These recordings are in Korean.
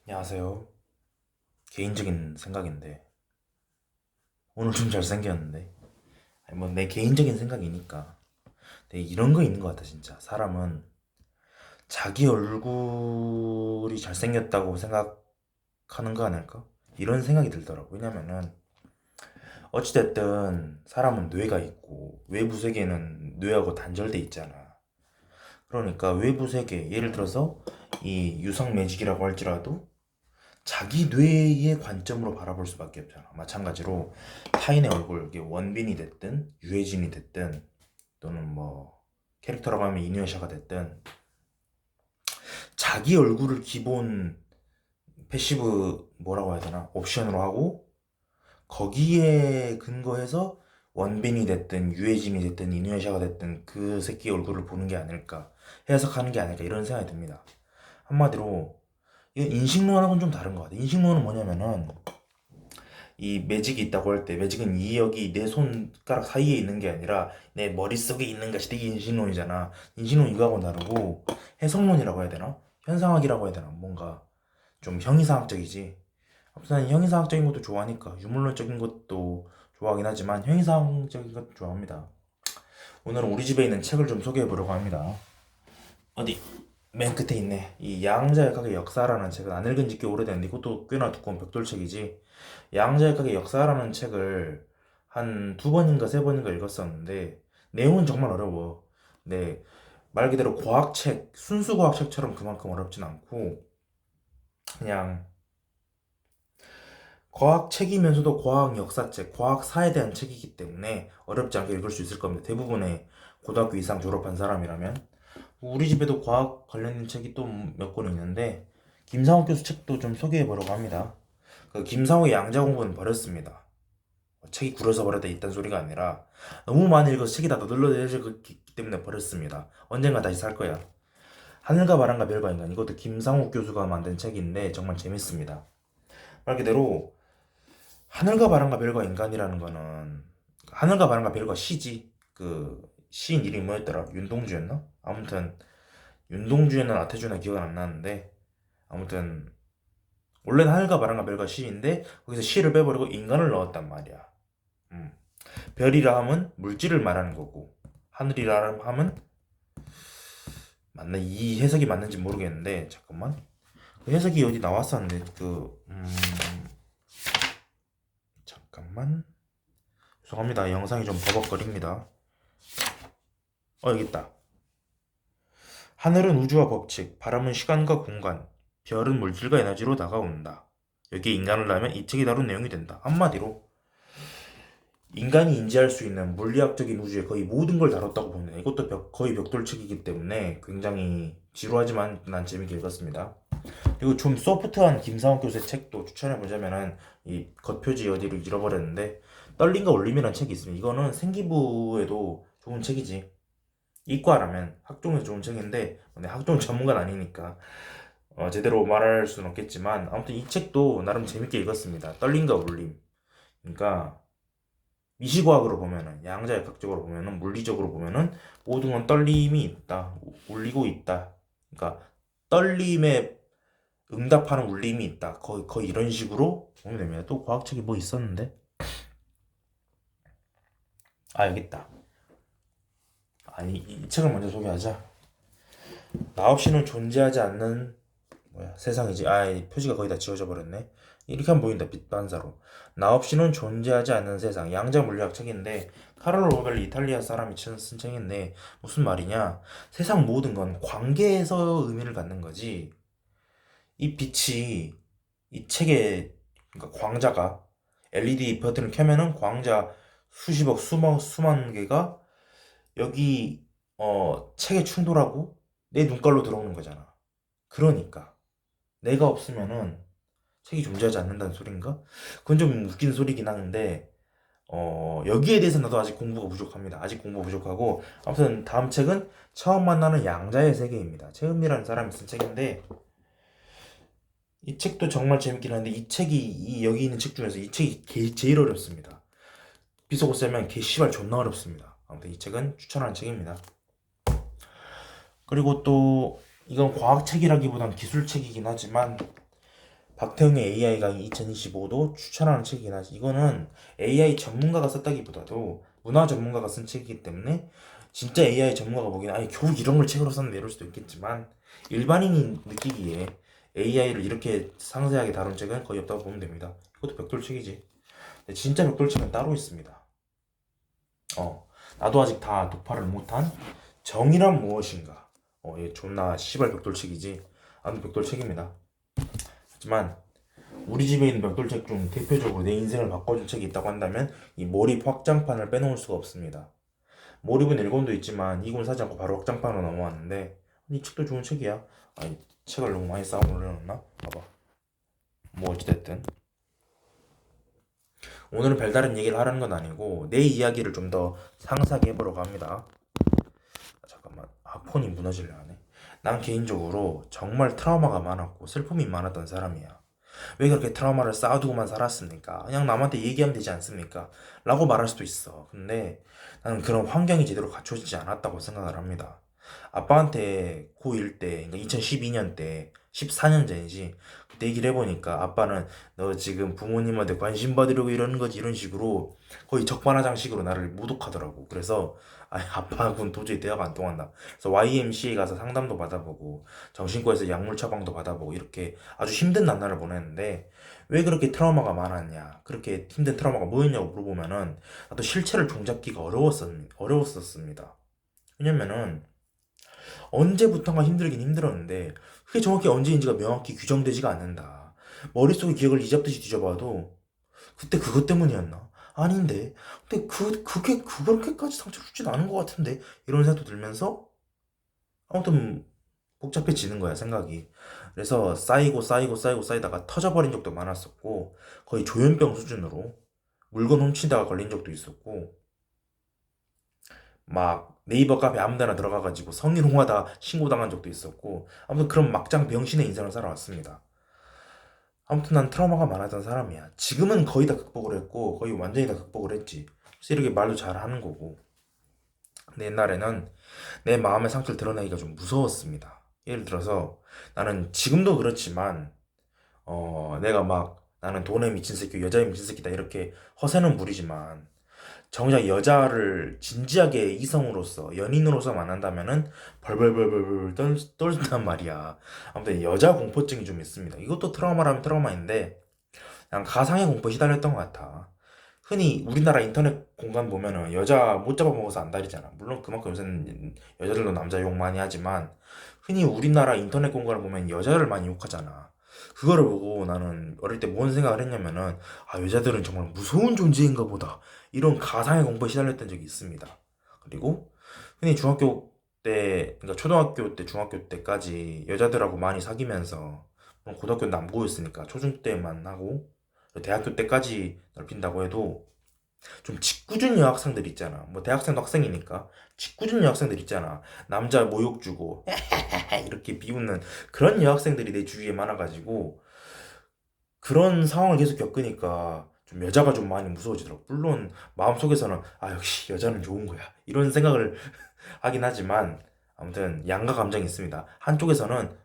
안녕하세요. 개인적인 생각인데 오늘 좀 잘생겼는데 뭐 내 개인적인 생각이니까 근데 이런 거 있는 것 같아. 진짜 사람은 자기 얼굴이 잘생겼다고 생각하는 거 아닐까? 이런 생각이 들더라고. 왜냐면은 어찌됐든 사람은 뇌가 있고 외부 세계는 뇌하고 단절돼 있잖아. 그러니까 외부 세계, 예를 들어서 이 유성 매직이라고 할지라도 자기 뇌의 관점으로 바라볼 수밖에 없잖아. 마찬가지로 타인의 얼굴, 이게 원빈이 됐든 유해진이 됐든 또는 뭐 캐릭터라고 하면 이누야샤가 됐든 자기 얼굴을 기본 패시브 뭐라고 해야 되나 옵션으로 하고 거기에 근거해서 원빈이 됐든 유해진이 됐든 이누야샤가 됐든 그 새끼 얼굴을 보는 게 아닐까, 해석하는 게 아닐까, 이런 생각이 듭니다. 한마디로 이건 인식론하고는 좀 다른 것 같아. 인식론은 뭐냐면은 이 매직이 있다고 할 때 매직은 이 여기 내 손가락 사이에 있는 게 아니라 내 머릿속에 있는 것이 되게 인식론이잖아. 인식론 이거하고는 다르고 해석론이라고 해야 되나? 현상학이라고 해야 되나? 뭔가 좀 형이상학적이지. 아무튼 형이상학적인 것도 좋아하니까 유물론적인 것도 좋아하긴 하지만 형이상학적인 것도 좋아합니다. 오늘은 우리 집에 있는 책을 좀 소개해 보려고 합니다. 어디? 맨 끝에 있네. 이 양자역학의 역사라는 책은 안 읽은 지 꽤 오래됐는데 이것도 꽤나 두꺼운 벽돌책이지. 양자역학의 역사라는 책을 한 두 번인가 세 번인가 읽었었는데 내용은 정말 어려워. 네, 말 그대로 과학책, 순수 과학책처럼 그만큼 어렵진 않고 그냥 과학책이면서도 과학 역사책, 과학사에 대한 책이기 때문에 어렵지 않게 읽을 수 있을 겁니다. 대부분의 고등학교 이상 졸업한 사람이라면. 우리 집에도 과학 관련된 책이 또 몇 권 있는데 김상욱 교수 책도 좀 소개해 보려고 합니다. 그 김상욱의 양자 공부는 버렸습니다. 책이 굴어서 버려져 있다는 소리가 아니라 너무 많이 읽어서 책이 다 너덜너덜해졌기 때문에 버렸습니다. 언젠가 다시 살 거야. 하늘과 바람과 별과 인간, 이것도 김상욱 교수가 만든 책인데 정말 재밌습니다. 말 그대로 하늘과 바람과 별과 인간이라는 거는 하늘과 바람과 별과 시지. 그 시인 이름이 뭐였더라? 윤동주였나? 아무튼 윤동주였나 나태주나 기억은 안 나는데 아무튼 원래는 하늘과 바람과 별과 시인데 거기서 시를 빼버리고 인간을 넣었단 말이야. 음. 별이라 함은 물질을 말하는 거고 하늘이라 함은 맞나, 이 해석이 맞는지 모르겠는데 잠깐만, 그 해석이 어디 나왔었는데 잠깐만, 죄송합니다. 영상이 좀 버벅거립니다. 여기 있다. 하늘은 우주와 법칙, 바람은 시간과 공간, 별은 물질과 에너지로 다가온다. 여기에 인간을 넣으면 이 책이 다룬 내용이 된다. 한마디로 인간이 인지할 수 있는 물리학적인 우주의 거의 모든 걸 다뤘다고 보면 돼. 이것도 거의 벽돌책이기 때문에 굉장히 지루하지만 난 재밌게 읽었습니다. 그리고 좀 소프트한 김상욱 교수의 책도 추천해보자면은 이 겉표지 어디를 잃어버렸는데 떨림과 울림이라는 책이 있습니다. 이거는 생기부에도 좋은 책이지. 이과라면 학종에서 좋은 책인데 학종 전문가는 아니니까 제대로 말할 수는 없겠지만 아무튼 이 책도 나름 재밌게 읽었습니다. 떨림과 울림. 그러니까 미시과학으로 보면은 양자역학적으로 보면은 물리적으로 보면은 모든 건 떨림이 있다, 울리고 있다. 그러니까 떨림에 응답하는 울림이 있다. 거의 이런 식으로 보면 됩니다. 또 과학책이 뭐 있었는데? 여기 있다. 아니, 이 책을 먼저 소개하자. 나 없이는 존재하지 않는 뭐야 세상이지. 이 표지가 거의 다 지워져 버렸네. 이렇게 하면 보인다. 빛 반사로. 나 없이는 존재하지 않는 세상. 양자 물리학 책인데 카를로 로벨리 이탈리아 사람이 쓴 책인데 무슨 말이냐? 세상 모든 건 관계에서 의미를 갖는 거지. 이 빛이 이 책에, 그러니까 광자가 LED 버튼을 켜면은 광자 수십억 수만 개가 여기 책에 충돌하고 내 눈깔로 들어오는 거잖아. 그러니까 내가 없으면은 책이 존재하지 않는다는 소린가? 그건 좀 웃긴 소리긴 하는데 여기에 대해서 나도 아직 공부가 부족합니다. 아직 공부 부족하고 아무튼 다음 책은 처음 만나는 양자의 세계입니다. 최은미라는 사람이 쓴 책인데 이 책도 정말 재밌긴 한데 이 책이 여기 있는 책 중에서 이 책이 제일 어렵습니다. 비속어 쓰면 개 씨발 존나 어렵습니다. 아무튼 이 책은 추천하는 책입니다. 그리고 또 이건 과학책이라기보단 기술책이긴 하지만 박태웅의 AI 강의 2025도 추천하는 책이긴 하지. 이거는 AI 전문가가 썼다기보다도 문화 전문가가 쓴 책이기 때문에 진짜 AI 전문가가 보기에는 아니 겨우 이런 걸 책으로 썼네 이럴 수도 있겠지만 일반인이 느끼기에 AI를 이렇게 상세하게 다룬 책은 거의 없다고 보면 됩니다. 이것도 벽돌책이지. 근데 진짜 벽돌책은 따로 있습니다. 나도 아직 다 독파를 못한 정의란 무엇인가. 얘 존나 씨발 벽돌책이지. 아무 벽돌책입니다. 하지만 우리 집에 있는 벽돌책 중 대표적으로 내 인생을 바꿔준 책이 있다고 한다면 이 몰입 확장판을 빼놓을 수가 없습니다. 몰입은 1권도 있지만 2권 사지 않고 바로 확장판으로 넘어왔는데 이 책도 좋은 책이야. 아니 책을 너무 많이 쌓아 올려놨나? 봐봐. 뭐 어찌됐든 오늘은 별다른 얘기를 하려는 건 아니고 내 이야기를 좀 더 상세하게 해보려고 합니다. 잠깐만, 폰이 무너질려 하네. 난 개인적으로 정말 트라우마가 많았고 슬픔이 많았던 사람이야. 왜 그렇게 트라우마를 쌓아두고만 살았습니까? 그냥 남한테 얘기하면 되지 않습니까? 라고 말할 수도 있어. 근데 나는 그런 환경이 제대로 갖춰지지 않았다고 생각을 합니다. 아빠한테 고1 때, 그러니까 2012년 때, 14년 전이지. 그때 얘기를 해보니까 아빠는 너 지금 부모님한테 관심 받으려고 이러는 거지 이런 식으로 거의 적반하장식으로 나를 모독하더라고. 그래서 아빠하고는 도저히 대화가 안 통한다. 그래서 YMCA 가서 상담도 받아보고 정신과에서 약물 처방도 받아보고 이렇게 아주 힘든 나날을 보냈는데 왜 그렇게 트라우마가 많았냐, 그렇게 힘든 트라우마가 뭐였냐고 물어보면은 나도 실체를 종잡기가 어려웠었습니다. 왜냐면은 언제부턴가 힘들긴 힘들었는데 그게 정확히 언제인지가 명확히 규정되지가 않는다. 머릿속에 기억을 이잡듯이 뒤져봐도 그때 그것 때문이었나? 아닌데. 근데 그게 그렇게까지 상처를 주진 않은 것 같은데. 이런 생각도 들면서 아무튼 복잡해지는 거야, 생각이. 그래서 쌓이다가 터져버린 적도 많았었고 거의 조현병 수준으로 물건 훔치다가 걸린 적도 있었고 막 네이버 카페 아무데나 들어가가지고 성희롱하다 신고당한 적도 있었고 아무튼 그런 막장 병신의 인생을 살아왔습니다. 아무튼 난 트라우마가 많았던 사람이야. 지금은 거의 다 극복을 했고 거의 완전히 다 극복을 했지. 그래서 이렇게 말도 잘하는 거고. 근데 옛날에는 내 마음의 상처를 드러내기가 좀 무서웠습니다. 예를 들어서 나는 지금도 그렇지만 내가 막 나는 돈에 미친 새끼, 여자에 미친 새끼다 이렇게 허세는 부리지만 정작 여자를 진지하게 이성으로서 연인으로서 만난다면은 벌벌벌벌벌 떨단 말이야. 아무튼 여자 공포증이 좀 있습니다. 이것도 트라우마라면 트라우마인데 그냥 가상의 공포에 시달렸던 것 같아. 흔히 우리나라 인터넷 공간 보면은 여자 못 잡아먹어서 안달이잖아. 물론 그만큼 요새는 여자들도 남자 욕 많이 하지만 흔히 우리나라 인터넷 공간을 보면 여자를 많이 욕하잖아. 그거를 보고 나는 어릴 때 뭔 생각을 했냐면은 여자들은 정말 무서운 존재인가 보다. 이런 가상의 공포에 시달렸던 적이 있습니다. 그리고 흔히 중학교 때, 그러니까 초등학교 때, 중학교 때까지 여자들하고 많이 사귀면서 물론 고등학교는 남고였으니까 초중 때만 하고 대학교 때까지 넓힌다고 해도 좀 짓궂은 여학생들 있잖아. 뭐 대학생도 학생이니까 짓궂은 여학생들 있잖아. 남자 모욕 주고 이렇게 비웃는 그런 여학생들이 내 주위에 많아가지고 그런 상황을 계속 겪으니까 좀 여자가 좀 많이 무서워지더라고. 물론 마음속에서는 역시 여자는 좋은 거야 이런 생각을 하긴 하지만 아무튼 양가 감정이 있습니다. 한쪽에서는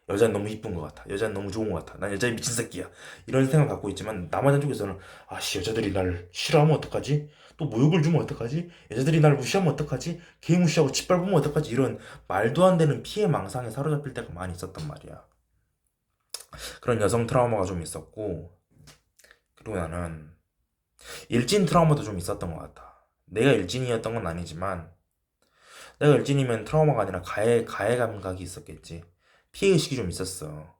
여자는 너무 이쁜 것 같아, 여자는 너무 좋은 것 같아, 난 여자에 미친 새끼야 이런 생각 갖고 있지만 나머지 한쪽에서는 여자들이 날 싫어하면 어떡하지, 또 모욕을 주면 어떡하지, 여자들이 날 무시하면 어떡하지, 개 무시하고 짓밟으면 어떡하지, 이런 말도 안 되는 피해 망상에 사로잡힐 때가 많이 있었단 말이야. 그런 여성 트라우마가 좀 있었고 그리고 나는 일진 트라우마도 좀 있었던 것 같아. 내가 일진이었던 건 아니지만 내가 일진이면 트라우마가 아니라 가해 감각이 있었겠지. 피해의식이 좀 있었어.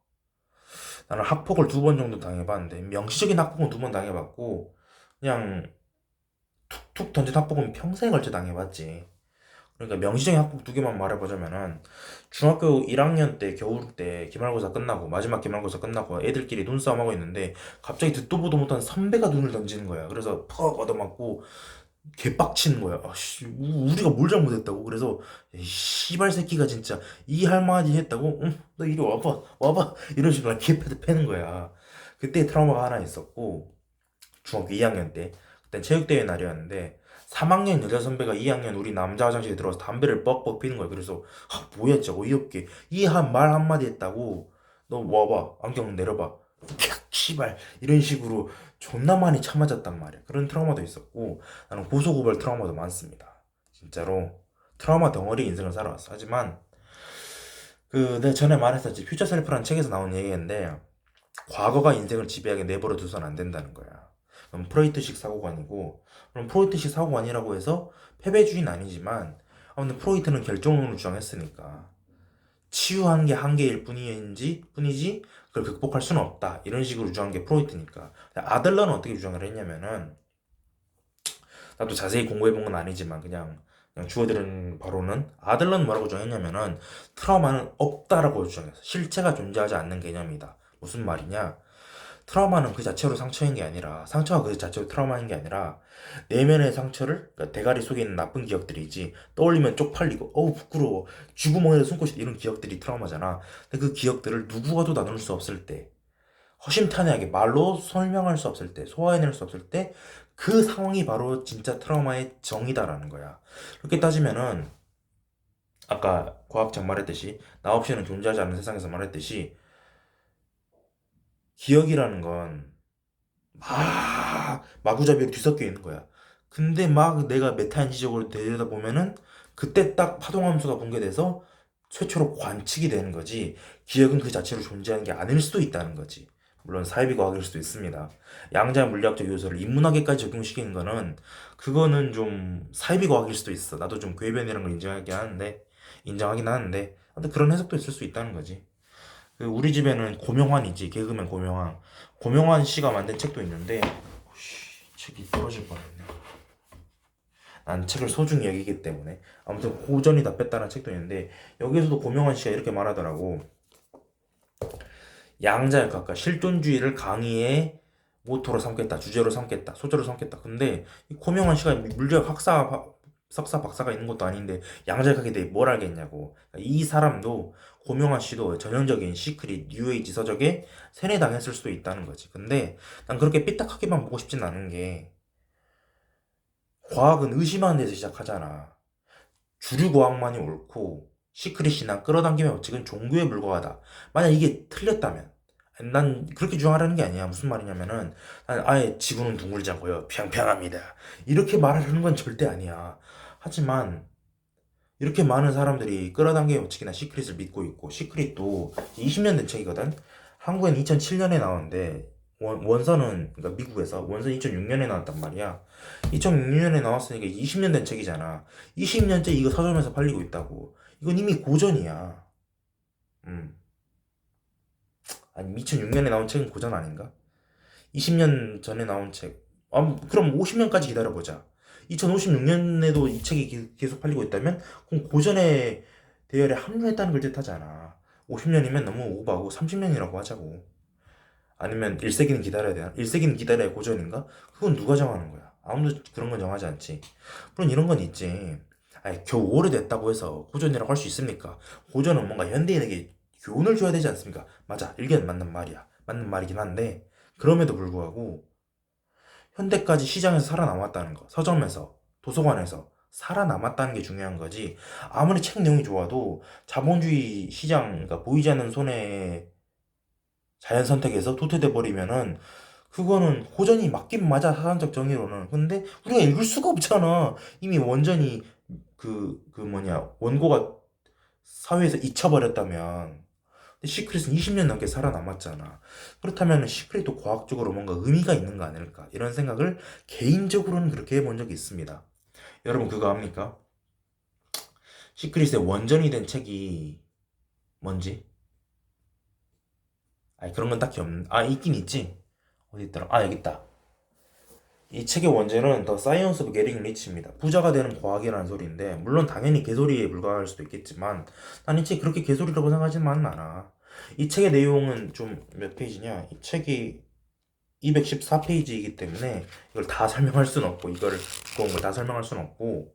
나는 학폭을 2번 정도 당해봤는데 명시적인 학폭은 2번 당해봤고 그냥 툭툭 던진 학폭은 평생 걸쳐 당해봤지. 그러니까 명시적인 학폭 2개만 말해보자면은 중학교 1학년 때 겨울 때 기말고사 끝나고 마지막 기말고사 끝나고 애들끼리 눈싸움하고 있는데 갑자기 듣도 보도 못한 선배가 눈을 던지는 거야. 그래서 퍽 얻어맞고 개빡치는 거야. 우리가 뭘 잘못했다고? 그래서 이 씨발 새끼가 진짜 이 할만하지 했다고? 응, 너 이리 와봐 이런 식으로 날 패는 거야. 그때 트라우마가 하나 있었고 중학교 2학년 때 그때 체육대회 날이었는데 3학년 여자 선배가 2학년 우리 남자 화장실에 들어와서 담배를 뻑뻑 피는 거야. 그래서 뭐야 진짜 어이없게 이 한 말 한마디 했다고 너 와봐. 안경 내려봐. 씨발 이런 식으로 존나 많이 참아졌단 말이야. 그런 트라우마도 있었고 나는 고소고발 트라우마도 많습니다. 진짜로 트라우마 덩어리 인생을 살아왔어. 하지만 그 내가 전에 말했었지 퓨처 셀프라는 책에서 나온 얘기인데 과거가 인생을 지배하게 내버려 두선 안 된다는 거야. 그럼 프로이트식 사고관이고 그럼 프로이트식 사고관이라고 해서 패배주의는 아니지만 근데 프로이트는 결정론을 주장했으니까 치유하는 게 한계일 뿐이지 그걸 극복할 수는 없다 이런 식으로 주장한 게 프로이트니까. 아들러는 어떻게 주장을 했냐면은 나도 자세히 공부해본 건 아니지만 그냥 주어들은 바로는 아들러는 뭐라고 주장했냐면은 트라우마는 없다라고 주장했어. 실체가 존재하지 않는 개념이다. 무슨 말이냐? 트라우마는 그 자체로 상처인 게 아니라 상처가 그 자체로 트라우마인 게 아니라 내면의 상처를 그러니까 대가리 속에 있는 나쁜 기억들이지 떠올리면 쪽팔리고 어우 부끄러워 쥐구멍에 숨고 싶다 이런 기억들이 트라우마잖아. 근데 그 기억들을 누구와도 나눌 수 없을 때 허심탄회하게 말로 설명할 수 없을 때 소화해낼 수 없을 때 그 상황이 바로 진짜 트라우마의 정의다라는 거야. 그렇게 따지면은 아까 과학자 말했듯이 나 없이는 존재하지 않는 세상에서 말했듯이 기억이라는 건 마구잡이로 뒤섞여 있는 거야. 근데 막 내가 메타인지적으로 들여다보면은 그때 딱 파동함수가 붕괴돼서 최초로 관측이 되는 거지. 기억은 그 자체로 존재하는 게 아닐 수도 있다는 거지. 물론 사이비 과학일 수도 있습니다. 양자 물리학적 요소를 인문학에까지 적용시키는 거는 그거는 좀 사이비 과학일 수도 있어. 나도 좀 궤변이라는 걸 인정하긴 하는데 아무튼 그런 해석도 있을 수 있다는 거지. 그 우리 집에는 고명환이지 개그맨 고명환 씨가 만든 책도 있는데 책이 떨어질 뻔했네. 난 책을 소중히 여기기 때문에 아무튼 고전이 다 뺐다는 책도 있는데 여기에서도 고명환 씨가 이렇게 말하더라고. 양자역학과 실존주의를 강의의 모토로 삼겠다, 주제로 삼겠다, 소재로 삼겠다. 근데 이 고명환 씨가 물리학 석사 박사가 있는 것도 아닌데 양자역학에 대해 뭘 알겠냐고. 이 사람도 고명환 씨도 전형적인 시크릿 뉴에이지 서적에 세뇌당했을 수도 있다는 거지. 근데 난 그렇게 삐딱하게만 보고 싶진 않은 게 과학은 의심하는 데서 시작하잖아. 주류 과학만이 옳고 시크릿이나 끌어당김의 법칙은 종교에 불과하다. 만약 이게 틀렸다면 난 그렇게 주장하려는 게 아니야. 무슨 말이냐면은 난 아예 지구는 둥글지 않고요 평평합니다 이렇게 말하는 건 절대 아니야. 하지만 이렇게 많은 사람들이 끌어당김의 법칙이나 시크릿을 믿고 있고 시크릿도 20년 된 책이거든. 한국엔 2007년에 나왔는데 원서는 그러니까 미국에서 원서 2006년에 나왔단 말이야. 2006년에 나왔으니까 20년 된 책이잖아. 20년째 이거 서점에서 팔리고 있다고. 이건 이미 고전이야. 음. 아니 2006년에 나온 책은 고전 아닌가? 20년 전에 나온 책. 그럼 50년까지 기다려보자. 2056년에도 이 책이 계속 팔리고 있다면 그럼 고전의 대열에 합류했다는 걸 뜻하잖아. 50년이면 너무 오버하고 30년이라고 하자고. 아니면 1세기는 기다려야 되나? 1세기는 기다려야 고전인가? 그건 누가 정하는 거야? 아무도 그런 건 정하지 않지. 물론 이런 건 있지. 아니, 겨우 오래됐다고 해서 고전이라고 할 수 있습니까? 고전은 뭔가 현대인에게 교훈을 줘야 되지 않습니까? 맞아. 일견 맞는 말이야. 맞는 말이긴 한데, 그럼에도 불구하고, 현대까지 시장에서 살아남았다는 거, 서점에서, 도서관에서 살아남았다는 게 중요한 거지. 아무리 책 내용이 좋아도 자본주의 시장, 그러니까 보이지 않는 손에 자연 선택에서 도태돼 버리면은 그거는 고전이 맞긴 맞아 사상적 정의로는. 근데 우리가 읽을 수가 없잖아. 이미 원전이 그 뭐냐 원고가 사회에서 잊혀버렸다면. 근데 시크릿은 20년 넘게 살아남았잖아. 그렇다면 시크릿도 과학적으로 뭔가 의미가 있는 거 아닐까 이런 생각을 개인적으로는 그렇게 해본 적이 있습니다. 여러분 그거 압니까? 시크릿의 원전이 된 책이 뭔지? 아니 그런 건 딱히 없는. 있긴 있지. 어디 있더라? 여기 있다. 이 책의 원제는 더 사이언스 오브 게팅 리치입니다. 부자가 되는 과학이라는 소리인데 물론 당연히 개소리에 불과할 수도 있겠지만 난 이 책이 그렇게 개소리라고 생각하지만은 않아. 이 책의 내용은 좀 몇 페이지냐? 이 책이 214페이지이기 때문에 이걸 다 설명할 수는 없고 이거를 두꺼운 걸 다 설명할 수는 없고.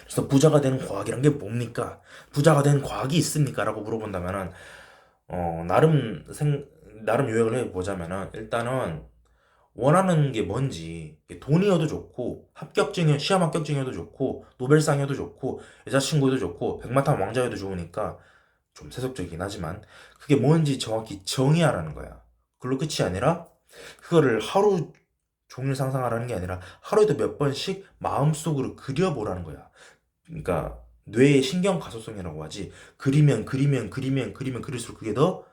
그래서 부자가 되는 과학이란 게 뭡니까? 부자가 되는 과학이 있습니까? 라고 물어본다면은 나름 요약을 해보자면은 일단은 원하는 게 뭔지 돈이어도 좋고 시험 합격증이어도 좋고 노벨상이어도 좋고 여자친구여도 좋고 백마탄 왕자여도 좋으니까 좀 세속적이긴 하지만 그게 뭔지 정확히 정의하라는 거야. 그걸로 끝이 아니라 그거를 하루 종일 상상하라는 게 아니라 하루에도 몇 번씩 마음속으로 그려보라는 거야. 그러니까 뇌의 신경 가소성이라고 하지. 그리면 그릴수록 그게 더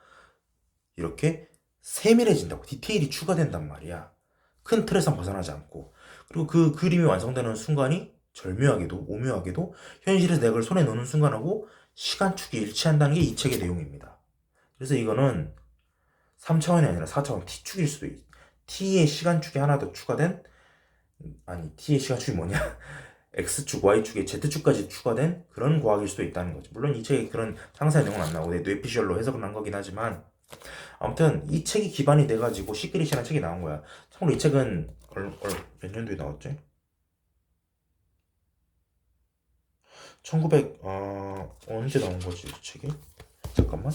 이렇게 세밀해진다고. 디테일이 추가된단 말이야. 큰 틀에서 벗어나지 않고. 그리고 그 그림이 완성되는 순간이 절묘하게도 오묘하게도 현실에서 내가 그걸 손에 넣는 순간하고 시간축이 일치한다는 게 이 책의 내용입니다. 그래서 이거는 3차원이 아니라 4차원 T축일 수도 있. T의 시간축이 하나 더 추가된, 아니 T의 시간축이 뭐냐, X축, Y축에 Z축까지 추가된 그런 과학일 수도 있다는 거죠. 물론 이 책에 그런 상세한 내용은 안 나오고 내 뇌피셜로 해석을 한 거긴 하지만 아무튼 이 책이 기반이 돼가지고 시크릿이라는 책이 나온 거야. 참고로 이 책은 몇 년도에 나왔지? 1900 언제 나온 거지 이 책이? 잠깐만.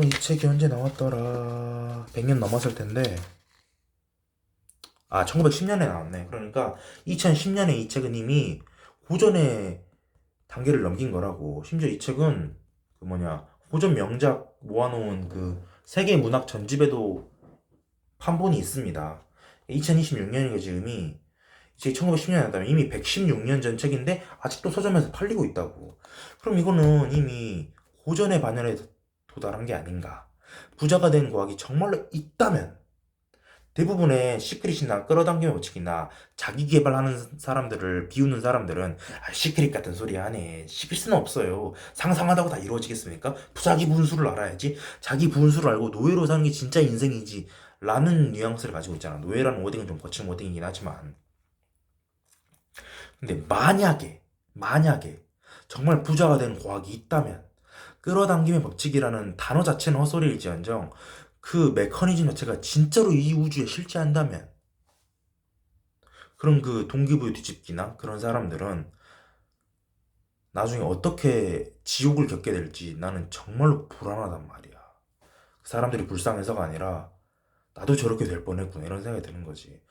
이 책이 언제 나왔더라? 100년 넘었을 텐데. 1910년에 나왔네. 그러니까 2010년에 이 책은 이미 고전의 단계를 넘긴 거라고. 심지어 이 책은 그 뭐냐, 고전 명작 모아놓은 그 세계 문학 전집에도 판본이 있습니다. 2026년이니까 지금이 이 책이 1910년에 나왔다면 이미 116년 전 책인데 아직도 서점에서 팔리고 있다고. 그럼 이거는 이미 고전의 반열에 도달한 게 아닌가. 부자가 된 과학이 정말로 있다면 대부분의 시크릿이나 끌어당김의 법칙이나 자기 개발하는 사람들을 비우는 사람들은 시크릿 같은 소리 하네. 시크릿은 없어요. 상상하다고 다 이루어지겠습니까? 자기 분수를 알아야지. 자기 분수를 알고 노예로 사는 게 진짜 인생이지. 라는 뉘앙스를 가지고 있잖아. 노예라는 워딩은 좀 거친 워딩이긴 하지만. 근데 만약에 정말 부자가 된 과학이 있다면 끌어당김의 법칙이라는 단어 자체는 헛소리일지언정 그 메커니즘 자체가 진짜로 이 우주에 실제한다면 그럼 그 동기부여 뒤집기나 그런 사람들은 나중에 어떻게 지옥을 겪게 될지 나는 정말로 불안하단 말이야. 그 사람들이 불쌍해서가 아니라 나도 저렇게 될 뻔했구나 이런 생각이 드는 거지.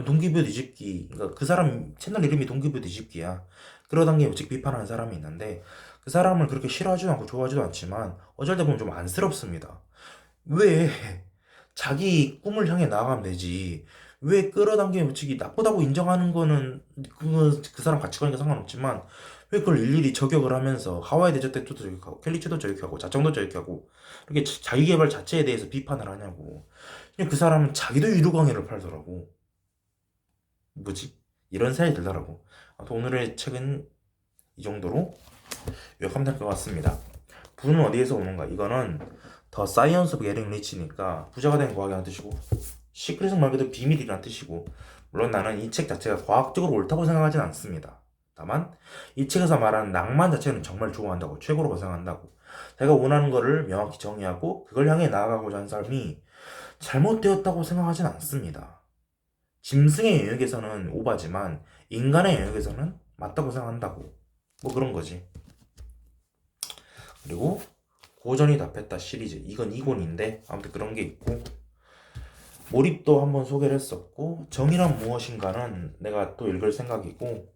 동기부여 뒤집기, 그러니까 그 사람 채널 이름이 동기부여 뒤집기야. 끌어당김 법칙 비판하는 사람이 있는데 그 사람을 그렇게 싫어하지도 않고 좋아하지도 않지만 어쩔 때 보면 좀 안쓰럽습니다. 왜 자기 꿈을 향해 나아가면 되지. 왜 끌어당김의 법칙이 나쁘다고 인정하는 거는 그 사람 가치관이니까 상관없지만 왜 그걸 일일이 저격을 하면서 하와이 대저 때도 저격하고 켈리체도 저격하고 자청도 저격하고 이렇게 자기 개발 자체에 대해서 비판을 하냐고. 그냥 그 사람은 자기도 유료 강의를 팔더라고. 뭐지? 이런 생각이 들더라고. 아무튼 오늘의 책은 이 정도로 요약하면 될 것 같습니다. 부는 어디에서 오는가? 이거는 더 사이언스 오브 게링 리치니까 부자가 된 과학이라는 뜻이고 시크릿은 말 그대로 비밀이라는 뜻이고 물론 나는 이 책 자체가 과학적으로 옳다고 생각하진 않습니다. 다만 이 책에서 말하는 낭만 자체는 정말 좋아한다고 최고로 고생한다고 자기가 원하는 거를 명확히 정의하고 그걸 향해 나아가고자 하는 사람이 잘못되었다고 생각하진 않습니다. 짐승의 영역에서는 오바지만 인간의 영역에서는 맞다고 생각한다고 뭐 그런 거지. 그리고 고전이 답했다 시리즈 이건 2권인데 아무튼 그런 게 있고 몰입도 한번 소개를 했었고 정의란 무엇인가는 내가 또 읽을 생각이고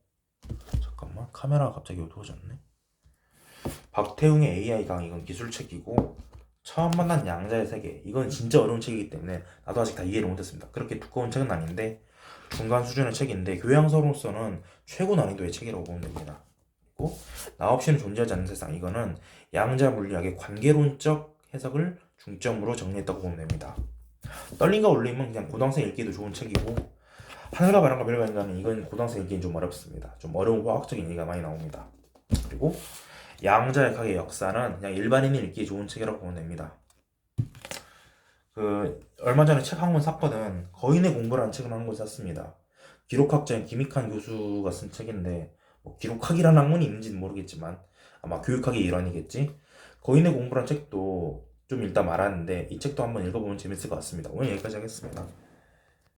잠깐만 카메라가 갑자기 어두워졌네. 박태웅의 AI 강의 이건 기술책이고 처음 만난 양자의 세계 이건 진짜 어려운 책이기 때문에 나도 아직 다 이해를 못했습니다. 그렇게 두꺼운 책은 아닌데 중간 수준의 책인데 교양서로서는 최고 난이도의 책이라고 보면 됩니다. 그리고 나 없이는 존재하지 않는 세상 이거는 양자 물리학의 관계론적 해석을 중점으로 정리했다고 보면 됩니다. 떨림과 울림은 그냥 고등학생 읽기도 좋은 책이고 하늘과 바람과 별과 인간은 이건 고등학생 읽기는 좀 어렵습니다. 좀 어려운 화학적인 얘기가 많이 나옵니다. 그리고 양자역학의 역사는 그냥 일반인이 읽기 좋은 책이라고 보면 됩니다. 얼마 전에 책 한 권 샀거든. 거인의 공부라는 책을 한 권 샀습니다. 기록학자인 김익환 교수가 쓴 책인데 뭐 기록학이라는 학문이 있는지는 모르겠지만 아마 교육학의 일환이겠지. 거인의 공부라는 책도 좀 읽다 말았는데 이 책도 한번 읽어보면 재밌을 것 같습니다. 오늘 여기까지 하겠습니다.